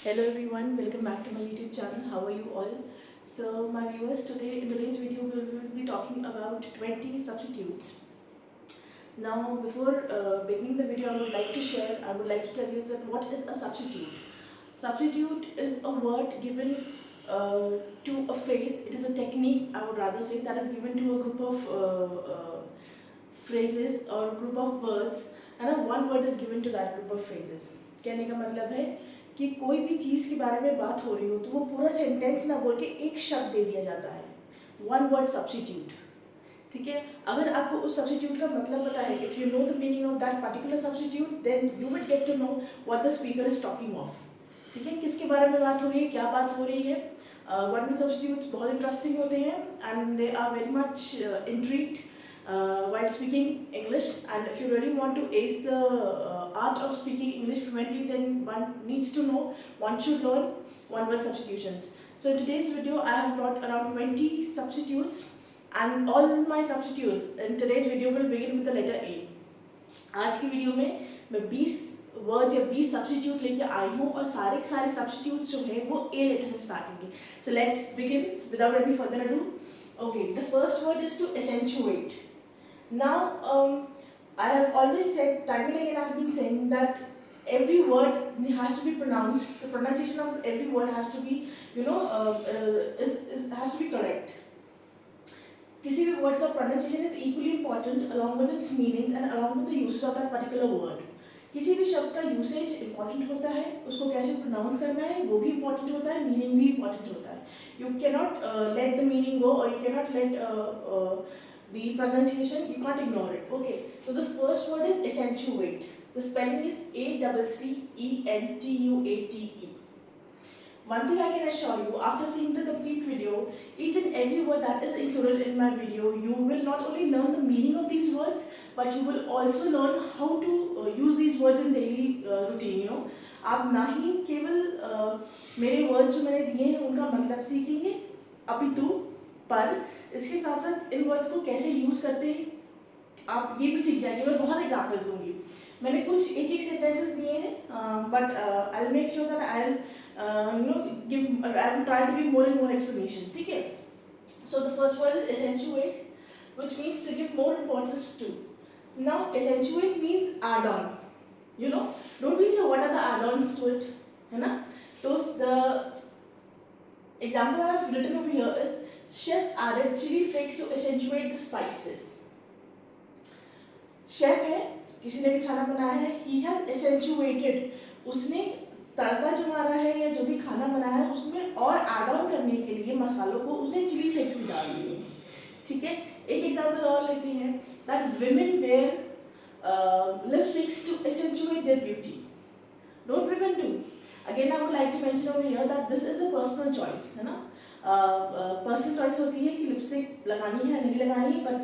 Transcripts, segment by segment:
Hello everyone, welcome back to my YouTube channel. How are you all? So my viewers, today in today's video we will be talking about 20 substitutes. Now before beginning the video, I would like to tell you that what is a substitute. Substitute is a word given to a phrase. It is a technique, I would rather say, that is given to a group of phrases or group of words, and one word is given to that group of phrases. कहने का मतलब है कि कोई भी चीज़ के बारे में बात हो रही हो तो वो पूरा सेंटेंस ना बोल के एक शब्द दे दिया जाता है, वन वर्ड सब्स्टिट्यूट. ठीक है, अगर आपको उस सब्स्टिट्यूट का मतलब पता है, if you know the meaning of that particular substitute, then you will get to know what the speaker is talking of. ठीक है, किसके बारे में बात हो रही है, क्या बात हो रही है. वर्ड सब्स्टिट्यूट्स बहुत इंटरेस्टिंग होते हैं and they are very much intrigued while speaking English, and if you really want to ace the art of speaking English fluently, then one should learn one word substitutions. So in today's video I have brought around 20 substitutes, and all my substitutes in today's video will begin with the letter A. आज की video में मैं 20 words या 20 substitute लेके आई हूँ और सारे substitutes जो है वो ए लेटर से स्टार्ट होंगे. So let's begin without any further ado. Okay, the first word is to accentuate. Now, I have always said, time and again I have been saying that every word has to be pronounced. The pronunciation of every word has to be, has to be correct. किसी भी word का pronunciation is equally important along with its meanings and along with the usage of that particular word. किसी भी शब्द का usage important होता है, उसको कैसे प्रोनाउंस करना है वो भी इंपॉर्टेंट होता है, मीनिंग भी इंपॉर्टेंट होता है. You can not let the meaning go और you can not let the pronunciation, you can't ignore it. Okay, so the first word is accentuate. The spelling is ACCENTUATE. One thing I can assure you, after seeing the complete video, each and every word that is included in my video, you will not only learn the meaning of these words, but you will also learn how to use these words in daily routine. You know, आप ना ही केवल मेरे words जो मैंने दिए हैं उनका मतलब सीखेंगे, अपितु पर इसके साथ साथ इन वर्ड्स को कैसे यूज करते हैं आप ये भी सीख जाएंगे. मैं बहुत एग्जाम्पल्स दूंगी. मैंने कुछ एक सेंटेंसेस दिए हैं, but I will make sure that I will try to give more and more explanation. ठीक है, so the first word is accentuate, which means to give more importance to. Now accentuate means add on. You know, don't we say what are the add ons to it, है ना. तो the example I have written over here is chef added chili flakes to accentuate the spices. Chef है, किसी ने भी खाना बनाया है, he has accentuated, उसने तड़का जो मारा है या जो भी खाना बनाया है उसमें और ऐड ऑन करने के लिए मसालों को उसने चिली फ्लेक्स भी डाल दिए. ठीक है, एक एग्जांपल और लेते हैं, that women wear lipsticks to accentuate their beauty. Don't women do? Again I would like to mention over here that this is a personal choice, है ना. पर्सनल चॉइस होती है कि लिपस्टिक लगानी है नहीं लगानी, but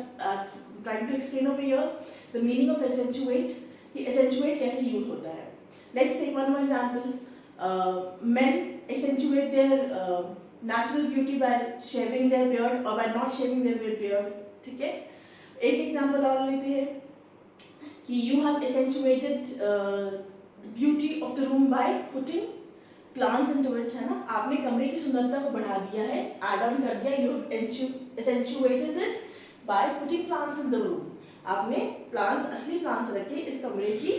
trying to explain over here the meaning of accentuate, कि एसेंचुएट कैसे यूज होता है. Let's take one more example. Men accentuate their natural beauty by shaving their beard और by not shaving their beard. ठीक है, एक example और लेते हैं कि you have accentuated beauty of the room by putting plants into it, है ना. आपने कमरे की सुंदरता को बढ़ा दिया है, ऐड ऑन कर दिया, you accentuated it by putting plants in the room. आपने प्लांट्स, असली प्लांट्स रख के इस कमरे की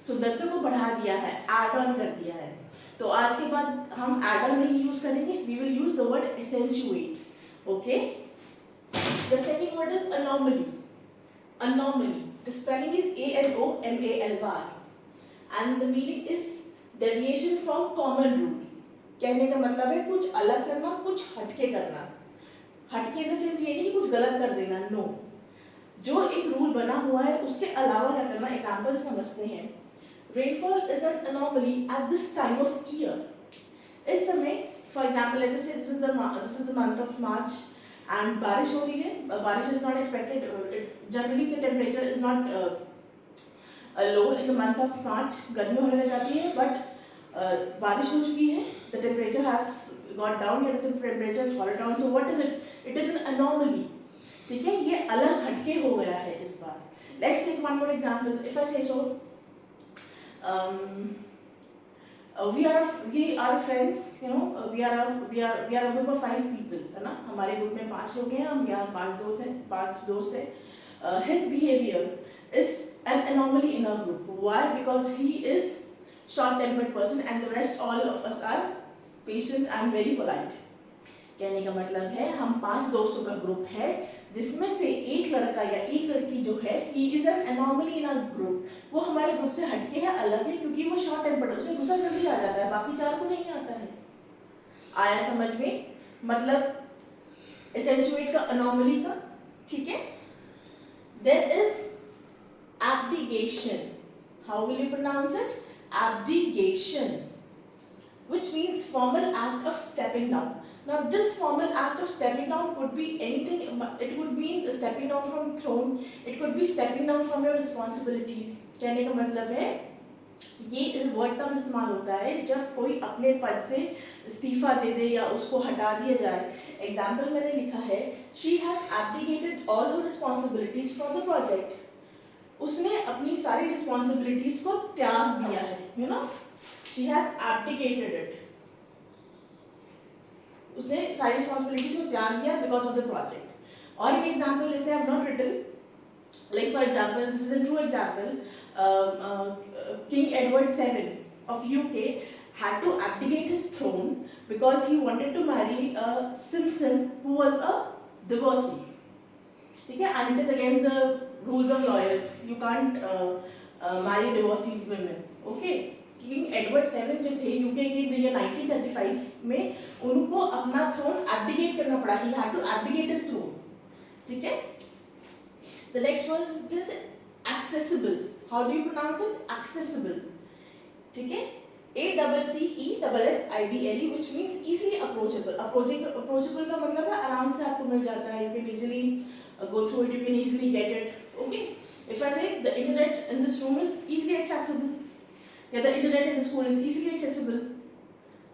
सुंदरता को बढ़ा दिया है, ऐड ऑन कर दिया है. तो आज के बाद हम ऐड ऑन नहीं यूज करेंगे, we will use the word accentuate. Okay, the second word is anomaly. Anomaly, the spelling is ANOMALY and the meaning is deviation from common rule. कहने का मतलब है कुछ अलग करना, कुछ हटके करना. हटके इन द सेंस ये नहीं कि कुछ गलत कर देना, नो. जो एक रूल बना हुआ है उसके अलावा क्या करना. एग्जांपल समझते हैं. Rainfall is an anomaly at this time of year. इस समय फॉर एग्जांपल लेट अस से this is the month of March and बारिश हो रही है. बारिश is not expected. Generally the temperature is not low in the month of March. गर्मी होने लग जाती है, बट बारिश हो चुकी है, the temperature has got down, या the temperature has fallen down. So what is it? It is an anomaly. ठीक है, ये अलग हटके हो गया है इस बार. Let's take one more example. If I say so, we are friends, you know, we are a group of 5 people, है ना, हमारे ग्रुप में 5 लोग हैं, हम यहाँ 5 दोस्त हैं. His behavior is an anomaly in our group. Why? Because he is short-tempered person and the rest all of us are patient and very polite. कहने का मतलब है हम 5 दोस्तों का ग्रुप है जिसमें से एक लड़का या एक लड़की जो है he is an anomaly in our group. वो हमारे ग्रुप से हटके है, अलग है, क्योंकि वो शॉर्ट टेम्पर्ड है, उसे गुस्सा जल्दी आ जाता है, बाकी 4 को नहीं आता है. आया समझ में? मतलब एसेंचुएट का, अनोमली का. ठीक है. There is abdication. How will you pronounce it? Abdication, which means formal act of stepping down. Now this formal act of stepping down could be anything. It could mean stepping down from throne. It could be stepping down from your responsibilities. कहने का मतलब है ये word तब इस्तेमाल होता है जब कोई अपने पद से इस्तीफा दे दे या उसको हटा दिया जाए. एग्जाम्पल मैंने लिखा है, she has abdicated all her responsibilities for the project. उसने अपनी सारी रिस्पॉन्सिबिलिटीज को त्याग दिया है. You know, she has abdicated it. उसने सारी रिस्पॉन्सिबिलिटीज को त्याग दिया बिकॉज ऑफ द प्रोजेक्ट. और एक एग्जाम्पल लेते हैं, not written, like for example, this is a true example. King Edward 7 of UK had to abdicate his throne because he wanted to marry a Simpson who was a divorcee. ठीक है, and it is against the rules of lawyers. You can't marry divorcee women. Okay. King Edward 7 जो थे UK के year 1935 में, उनको अपना throne abdicate करना पड़ा. He had to abdicate his throne. ठीक है. The next word is accessible. How do you pronounce it? Accessible. ठीक है. ACCESSIBLE, which means easily approachable. Approachable का मतलब है आराम से आपको मिल जाता है. You can easily go through it. You can easily get it. Okay. If I say the internet in this room is easily accessible, या the internet in the school is easily accessible.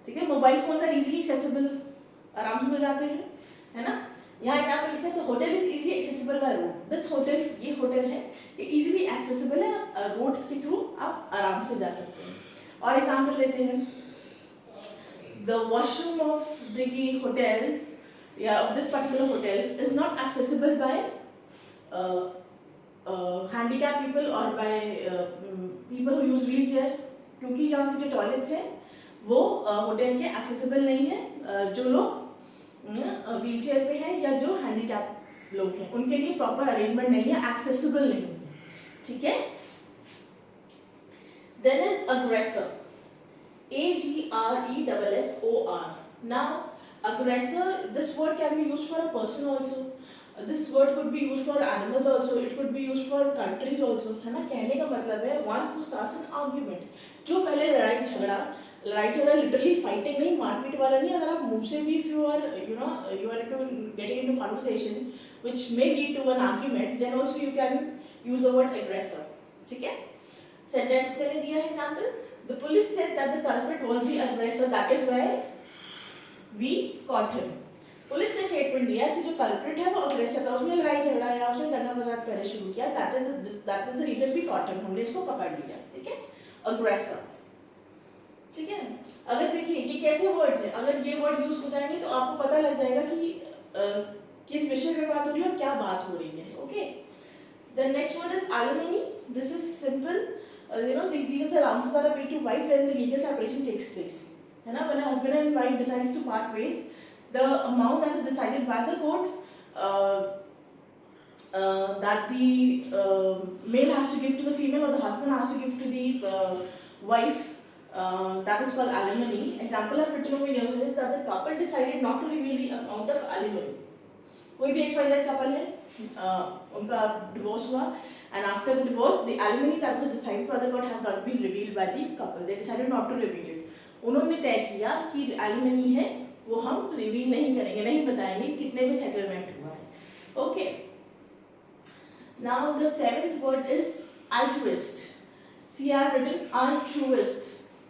ठीक है. Mobile phones are easily accessible. आराम से मिल जाते हैं, है ना. यहाँ एक आपने लिखा है the hotel is easily accessible by road. This hotel, ये होटल है, ये easily accessible है. आप रोड्स के थ्रू आप आराम से जा सकते हैं. और एग्जाम्पल लेते हैं, the washroom of the hotels या of this particular hotel is not accessible by handicapped people or by people who use wheelchair, क्योंकि यहाँ के जो टॉयलेट्स हैं वो होटल के एक्सेसिबल नहीं है. जो लोग व्हीलचेयर पे हैं या जो हैंडीकैप लोग हैं उनके लिए प्रॉपर अरेंजमेंट नहीं है, एक्सेसिबल नहीं है. ठीक है. Then is aggressor. AGRESSOR. Now aggressor, this word can be used for a person also. This word could be used for animals also. It could be used for countries also. है ना. कहने का मतलब है one who starts an argument. जो पहले लड़ाई झगड़ा लिटरली फाइटिंग नहीं, मारपीट वाला नहीं. अगर आप मुंह से भी if you are into getting into conversation which may lead to an argument, then also you can use the word aggressor. ठीक है. सेंटेंस मैंने दिया है example. The police said that the culprit was the aggressor. That is why we caught him. Police ने statement दिया कि जो culprit है वो अग्रेसर था, उसने लड़ाई झगड़ा या उसने दंगा फसाद पहले शुरू किया. That is the reason we caught him. हमने इसको पकड़ लिया. ठीक है. अग्रेसर. ठीक है. अगर देखिए ये कैसे वर्ड्स हैं, अगर ये वर्ड यूज हो जाएंगे तो आपको पता लग जाएगा कि किस विषय में बात हो रही है और क्या बात हो रही है. Okay. The next word is alimony. This is simple. These are the amounts that are paid to wife when the legal separation takes place. है ना. When a husband and wife decides to part ways, the amount that is decided by the court that the male has to give to the female or the husband has to give to the wife, that is called alimony. Example I've written over here is that the couple decided not to reveal the amount of alimony. कोई भी XYZ couple है, उनका divorce हुआ, and after the divorce the alimony that was decided by the court has not been revealed by the couple. They decided not to reveal it. उन्होंने तय किया कि जो alimony है वो हम रिवील नहीं करेंगे, नहीं बताएंगे कितने में सेटलमेंट हुआ है. Okay. Now the seventh word is altruist. See are written altruist.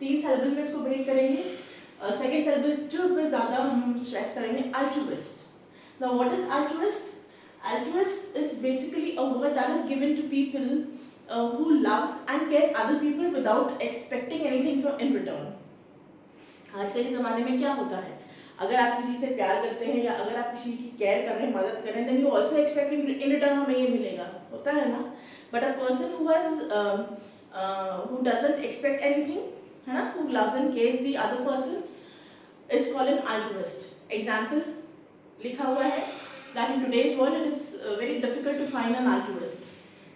3 syllable में इसको ब्रेक करेंगे. सेकंड सिलेबल टू पे ज्यादा हम स्ट्रेस करेंगे. altruist. Now what is altruist? Altruist is basically a word that is given to people who loves and care other people without expecting anything in return. आजकल के ज़माने में क्या होता है, अगर आप किसी से प्यार करते हैं या अगर आप किसी की केयर कर रहे हैं, मदद कर रहे हैं, then you also expect in return हमें ये मिलेगा, होता है ना। But a person who doesn't expect anything, है ना, who loves and cares the other person is called an altruist. Example लिखा हुआ है that in today's world it is very difficult to find an altruist,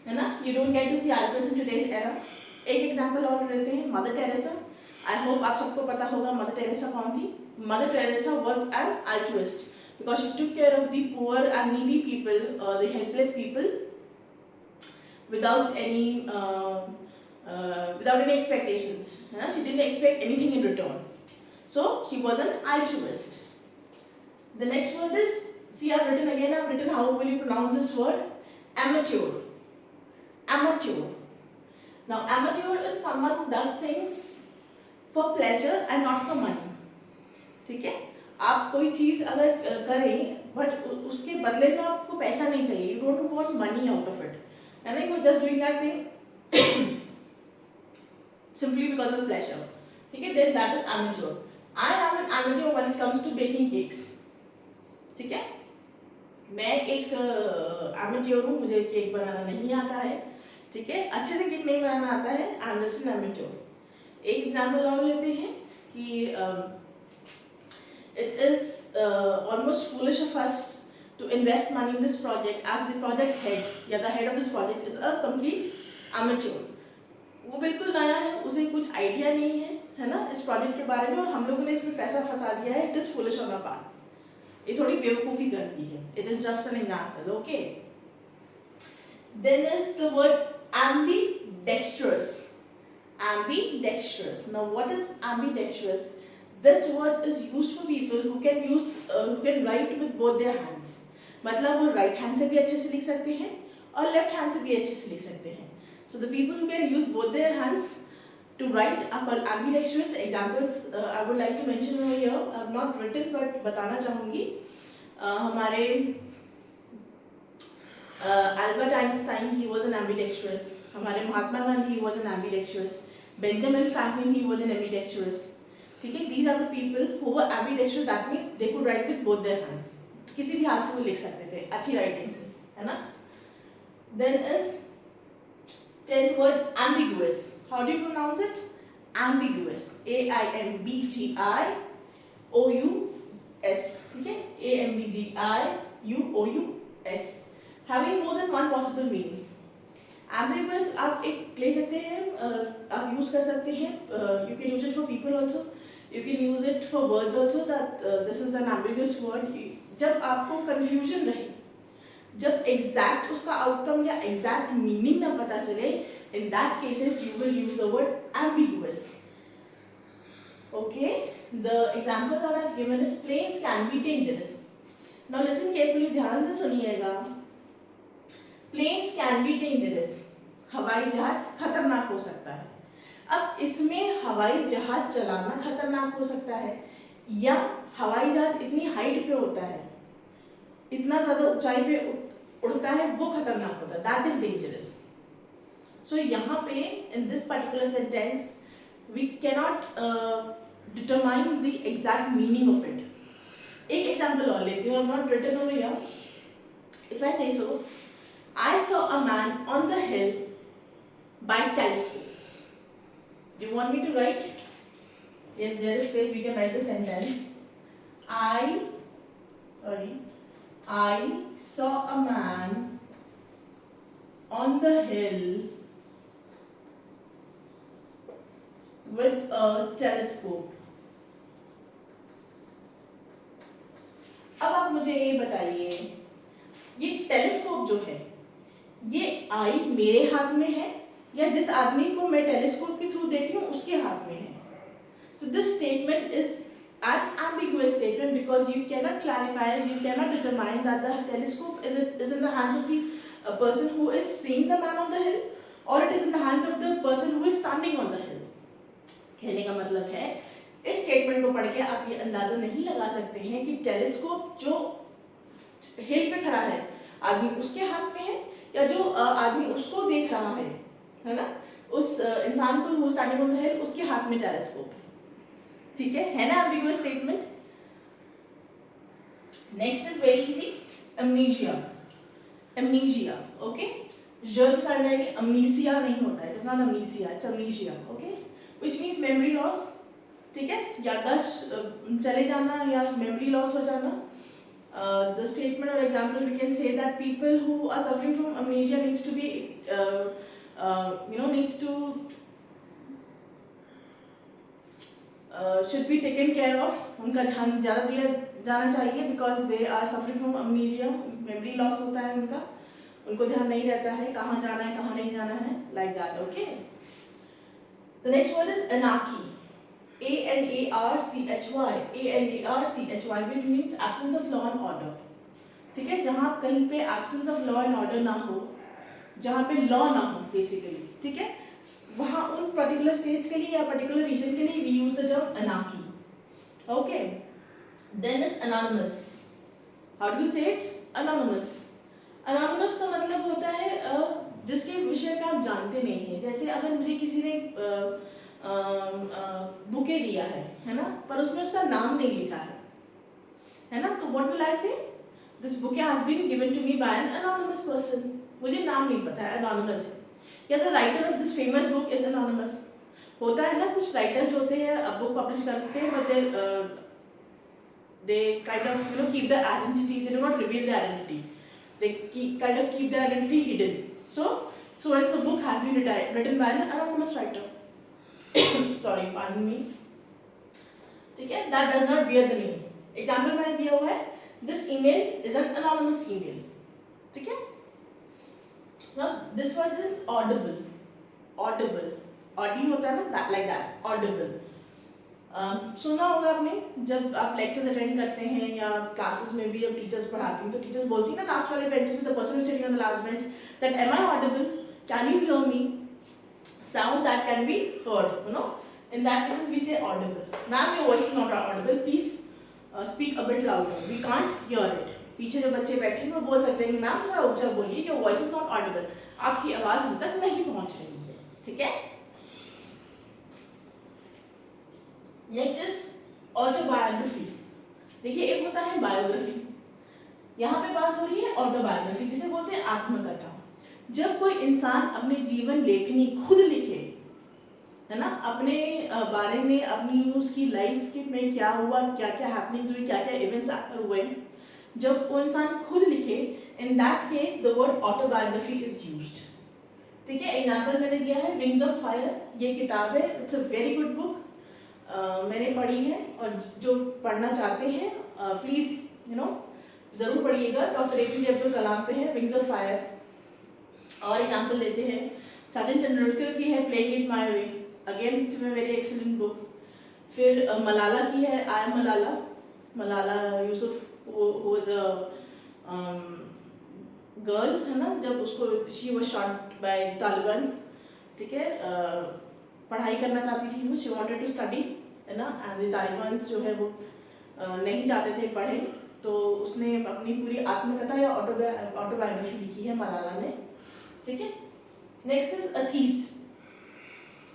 है ना, you don't get to see altruists in today's era। एक example और लेते हैं, mother Teresa. I hope आप सबको पता होगा मदर टेरेसा कौन थी। Mother Teresa was an altruist because she took care of the poor and needy people, the helpless people without any expectations, है ना, she didn't expect anything in return, so she was an altruist। The next word is, see, I've written how will you pronounce this word? Amateur। Amateur। Now amateur is someone who does things for pleasure and not for money। ठीक है, आप कोई चीज अगर करें but उसके बदले में आपको पैसा नहीं चाहिए, you don't want money out of it, and you just doing that thing simply because of pleasure, ठीक है, then that is amateur। I am an amateur when it comes to baking cakes। ठीक है, मैं एक amateur हूँ, मुझे cake बनाना नहीं आता है, ठीक है, अच्छे से केक नहीं बनाना आता है, I am just an amateur। एक एग्जाम्पल और लेते हैं कि it is almost foolish of us to invest money in this project as the project head या the head of this project is a complete amateur। वो बिल्कुल नया है, उसे कुछ आइडिया नहीं है ना, इस प्रोजेक्ट के बारे में, और हम लोगों ने इसमें पैसा फंसा दिया है। It is foolish on our parts, ये थोड़ी बेवकूफ़ी करती है। It is just an example, okay. Then is the word ambidextrous। Ambidextrous, now what is ambidextrous? This word is used for people who can write with both their hands। मतलब वो right hand से भी अच्छे से लिख सकते हैं और लेफ्ट हैंड से भी अच्छे से लिख सकते हैं। So the people who can use both their hands to write are called ambidextrous। Examples I would like to mention over here, I have not written but बताना चाहूँगी। हमारे Albert Einstein, he was an ambidextrous। हमारे Mahatma Gandhi, he was an ambidextrous। Benjamin Franklin, he was an ambidextrous। ठीक है, these are the people who were ambidextrous, that means they could write with both their hands। किसी भी हाथ से वो लिख सकते थे अच्छी राइटिंग से, है ना। Then is 10th word, ambiguous। How do you pronounce it? Ambiguous। A-I-M-B-G-I-O-U-S। ठीक है, A-M-B-G-I-U-O-U-S। Having more than one possible meaning। Ambiguous आप एक ले सकते हैं, आप यूज कर सकते हैं। You can use it for people also। You can use it for words also, that this is an ambiguous word। जब आपको confusion रहे, जब एग्जैक्ट उसका आउटकम या एग्जैक्ट मीनिंग ना पता चले, in that cases you will use the word ambiguous। Okay, the example that I've given is planes can be dangerous। Now listen carefully, ध्यान से सुनिएगा। Planes can be dangerous, हवाई जहाज खतरनाक हो सकता है। अब इसमें हवाई जहाज चलाना खतरनाक हो सकता है, या हवाई जहाज इतनी हाइट पे होता है, इतना ज्यादा ऊंचाई पे उड़ता है, वो खतरनाक होता है, दैट इज डेंजरस। सो यहाँ पे in this particular sentence we cannot determine the exact meaning of it. एक एग्जांपल और लेती हूँ, not written over here. If I say so, I saw a man on the hill by telescope. Do you want me to write? Yes, there is space, we can write the sentence. I saw a man on the hill with a telescope। अब आप मुझे ये बताइए, ये telescope जो है, ये आई मेरे हाथ में है या जिस आदमी को मैं टेलीस्कोप के थ्रू देख रही हूँ उसके हाथ में है? So this statement is an ambiguous statement because you cannot clarify, you cannot determine that the telescope is in the hands of the person who is seeing the man on the hill, or it is in the hands of the person who is standing on the hill। कहने का मतलब है, इस statement को पढ़ के आप ये अंदाजा नहीं लगा सकते हैं कि टेलीस्कोप जो हिल पे खड़ा है आदमी उसके हाथ में है, या जो आदमी उसको देख रहा है ना, उस इंसान को वो स्टैंडिंग ऑन द हिल, उसके हाथ में टेलीस्कोप है। ठीक है ना ambiguous statement. Next is very easy, amnesia. amnesia, okay? j के साथ जाएंगे, amnesia नहीं होता है, it's not amnesia, it's amnesia, okay? which means memory loss. ठीक है, याददाश्त चले जाना या memory loss हो जाना. The statement or example we can say that people who are suffering from amnesia needs to be needs to should be taken care of. उनका ध्यान ज़्यादा दिया जाना चाहिए because they are suffering from amnesia. memory loss होता है उनका, उनको ध्यान नहीं रहता है कहाँ जाना है कहाँ नहीं जाना है, like that. Okay. The next word is anarchy. A-N-A-R-C-H-Y. A-N-A-R-C-H-Y, which means absence of law and order. ठीक है, जहाँ कहीं पे absence of law and order ना हो, जहाँ पे law ना हो basically, ठीक है, वहाँ उन particular states के लिए या particular region के लिए we use the term anarchy. Okay. Then is anonymous. How do you say it? Anonymous. Anonymous का मतलब होता है जिसके विषय में आप जानते नहीं हैं. जैसे अगर मुझे किसी ने बुके दिया है ना, पर उसमें उसका नाम नहीं लिखा है ना, तो what will I say? This bouquet has been given to me by an anonymous person. मुझे नाम नहीं पता है, anonymous है. या the writer of this famous book is anonymous. होता है ना, कुछ राइटर जो होते हैं बुक पब्लिश करते हैं, but they kind of keep their identity. They do not reveal their identity. They kind of keep their identity hidden. So and so book has been written by an anonymous writer. Sorry, pardon me. ठीक है, that does not bear the name. Example मैंने दिया हुआ है, this email is an anonymous email. ठीक है. Now this word is audible. Audible. Audi होता है ना, that like that. Audible. सुना होगा आपने, जब आप लेक्चर्स अटेंड करते हैं या क्लासेस में भी जब टीचर्स पढ़ाती हैं तो टीचर्स बोलती हैं ना लास्ट वाले बेंच से, the person sitting on the last bench, that am I audible, can you hear me, sound that can be heard, in that cases we say audible. Ma'am, your voice is not audible, please speak a bit louder, we can't hear it. पीछे जो बच्चे बैठे हैं वो बोल सकते हैं कि मैम थोड़ा ऊंचा बोलिए, your voice is not audible, आपकी आवाज हम तक नहीं पहुंच रही है. ठीक है. Next is autobiography. देखिए, एक होता है बायोग्राफी, यहाँ पे बात हो रही है ऑटोबायोग्राफी, जिसे बोलते हैं आत्मकथा. जब कोई इंसान अपने जीवन लेखनी खुद लिखे, है ना, अपने बारे में, अपनी उसकी लाइफ में क्या हुआ, क्या क्या हैपनिंग्स हुई, क्या क्या इवेंट्स हुए, जब वो इंसान खुद लिखे, in that case the word autobiography is used. ठीक है. एग्जांपल मैंने दिया है विंग्स ऑफ फायर. ये किताब है, it's a very good book, मैंने पढ़ी है, और जो पढ़ना चाहते हैं प्लीज़ ज़रूर पढ़िएगा. डॉक्टर APJ अब्दुल कलाम पे है विंग्स ऑफ फायर. और एग्जांपल लेते हैं सचिन तेंदुलकर की है playing it my way, again it's a very excellent book. फिर मलाला की है I am Malala, Malala Yusuf, who is a girl, है ना, जब उसको शी वाज शॉट बाय तालिबान्स. ठीक है. पढ़ाई करना चाहती थी वो, शी वांटेड टू स्टडी, है ना, एंड द तालिबान्स जो है वो नहीं चाहते थे पढ़े, तो उसने अपनी पूरी आत्मकथा या ऑटोबायोग्राफी लिखी है मलाला ने. ठीक है. Next is atheist.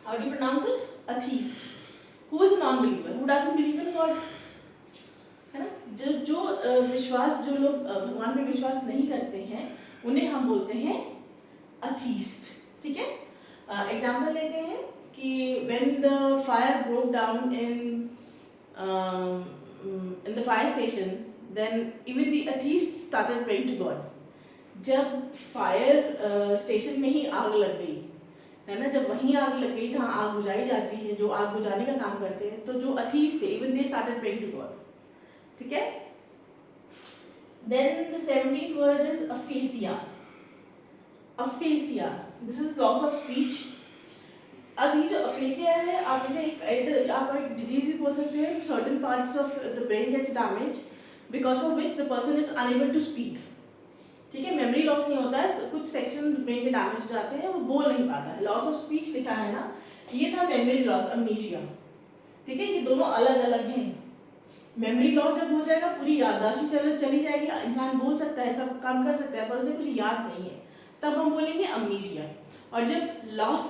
How do you pronounce it? Atheist. Who is non believer, who doesn't believe in God, है ना, जो विश्वास, जो लोग भगवान में विश्वास नहीं करते हैं, उन्हें हम बोलते हैं अथीस्ट. ठीक है. एग्जाम्पल लेते हैं कि when the fire broke down in the fire station, then even the atheists started praying to God. जब फायर स्टेशन में ही आग लग गई, है ना, जब वहीं आग लग गई जहाँ आग बुझाई जाती है, जो आग बुझाने का काम करते हैं, तो जो अथीस्ट थे, even they started praying to God. ठीक है. Then the 17th word is aphasia. Aphasia. This is loss of speech. अब ये जो अफेसिया है, आप इसे आप एक डिजीज भी बोल सकते हैं. Certain parts of the brain gets damage because of which the person is unable to speak. ठीक है. मेमोरी लॉस नहीं होता है, कुछ सेक्शन ब्रेन के डैमेज हो जाते हैं, वो बोल नहीं पाता है. लॉस ऑफ स्पीच लिखा है ना, ये था मेमोरी लॉस, अमनीशिया. ठीक है. ये दोनों अलग अलग हैं. मेमोरी लॉस जब हो जाएगा, पूरी याददाश्त चली जाएगी, इंसान बोल सकता है, सब काम कर सकता है, पर उसे कुछ याद नहीं है, तब हम बोलेंगे अमनीशिया. और जब लॉस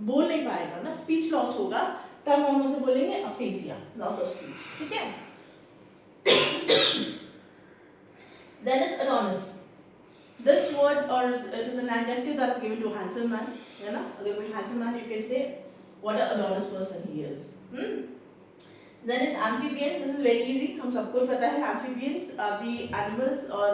बोल नहीं पाएगा ना, स्पीच लॉस होगा, तब हम उसे बोलेंगे अफेजिया, लॉस ऑफ स्पीच, ठीक है। Then is Adonis. This word, or it is an adjective that is given to a handsome man, है ना, अगर कोई handsome man, you can say what a Adonis person he is. Then is amphibians. This is very easy, हम सबको पता है amphibians are the animals or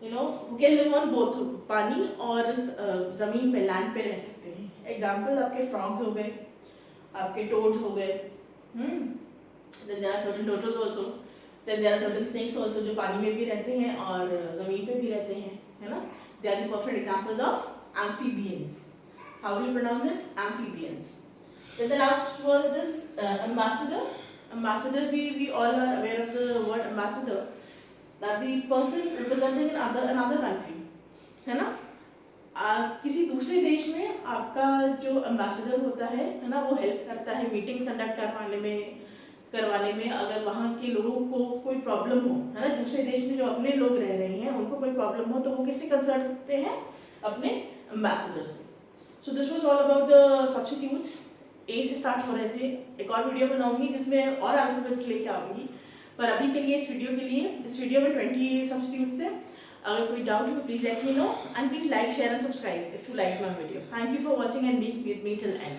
you know who can live on both, पानी और जमीन पे, लैंड पे रह सकते हैं। एग्जाम्पल आपके फ्रॉग्स हो गए, आपके टोड्स हो गए, then there are certain turtles also, then there are certain snakes also जो पानी में भी रहते हैं और ज़मीन पे भी रहते हैं, है ना। They are the perfect examples of amphibians. How do you pronounce it? Amphibians. Then the last word is ambassador. Ambassador, we all are aware of the word ambassador, that the person representing another country, है ना। किसी दूसरे देश में आपका जो ambassador होता है ना, वो हेल्प करता है मीटिंग कंडक्ट करवाने में। अगर वहाँ के लोगों को कोई प्रॉब्लम हो, है ना, दूसरे देश में जो अपने लोग रह रहे हैं उनको कोई प्रॉब्लम हो, तो वो किससे कंसल्ट करते हैं? अपने एम्बेसडर से। So this was all about the substitutes. A से स्टार्ट हो रहे थे। एक और वीडियो बनाऊंगी जिसमें और अल्फाबेट्स लेके आऊंगी, पर अभी के लिए इस वीडियो में 20 सब्स्टिट्यूट्स थे। अगर कोई डाउट है तो please let me know, and please like, share and subscribe if you like my video. Thank you for watching and be with me till and.